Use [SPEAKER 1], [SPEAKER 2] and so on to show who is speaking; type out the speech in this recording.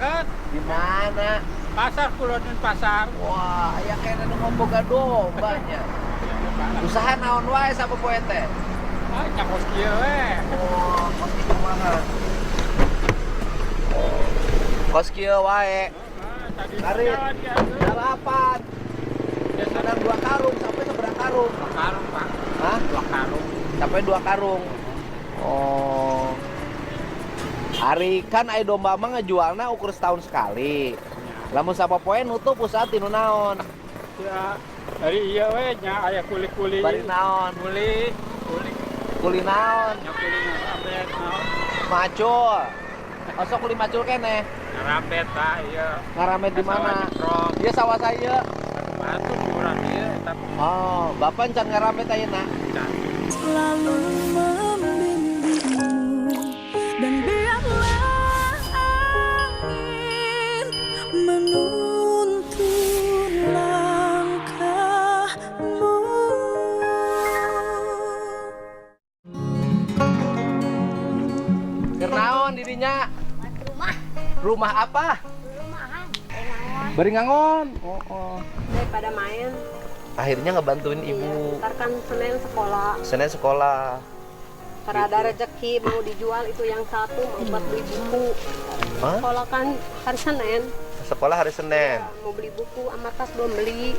[SPEAKER 1] deket.
[SPEAKER 2] Di mana?
[SPEAKER 1] Pasar Kulonun pasar.
[SPEAKER 2] Wah, aya kayaknya nu ngomboga dombanya. Usaha naon wae sapopoe teh?
[SPEAKER 1] Ah, nyakos kieu we.
[SPEAKER 2] Oh, kos kieu kumaha? Kos kieu wae.
[SPEAKER 1] Tadi
[SPEAKER 2] Tarik.
[SPEAKER 1] jalan dia tuh.
[SPEAKER 2] Dalapan. Kadang 2 karung sampai seberapa karung?
[SPEAKER 1] 2 karung, Pak.
[SPEAKER 2] Hah?
[SPEAKER 1] 2 karung.
[SPEAKER 2] Sampai 2 karung. Oh. Hari kan aya domba mah ngejualna ukur setahun sekali. Lamun sapopoe nutup usaha tinu naon?
[SPEAKER 1] Ya, dari iya we nya aya kuli-kuli.
[SPEAKER 2] Bari naon?
[SPEAKER 1] Kuli.
[SPEAKER 2] Kuli naon?
[SPEAKER 1] Nya kuli ngarambet naon.
[SPEAKER 2] Macul. Osok kuli macul keneh.
[SPEAKER 1] Ngarambet Pak, iya.
[SPEAKER 2] Ngaramet di mana?
[SPEAKER 1] Nyeprot.
[SPEAKER 2] Ieu sawah saya.
[SPEAKER 1] Batu murah ieu eta.
[SPEAKER 2] Oh, bapak can ngaramet ayeuna.
[SPEAKER 3] Selalu membimbingmu dan biarlah angin menuntun langkahmu.
[SPEAKER 2] Keur naon dirinya?
[SPEAKER 4] Rumah,
[SPEAKER 2] Rumah apa?
[SPEAKER 4] rumahan, enangon.
[SPEAKER 2] Bari ngangon. Oh.
[SPEAKER 4] Daripada main,
[SPEAKER 2] Akhirnya ngebantuin ibu.
[SPEAKER 4] ntar kan Senin sekolah.
[SPEAKER 2] Senin sekolah.
[SPEAKER 4] Karena ada rezeki mau dijual itu yang satu mau buat beli buku.
[SPEAKER 2] Hah?
[SPEAKER 4] Sekolah kan hari Senin,
[SPEAKER 2] Sekolah hari Senin.
[SPEAKER 4] mau beli buku, sama tas belum beli.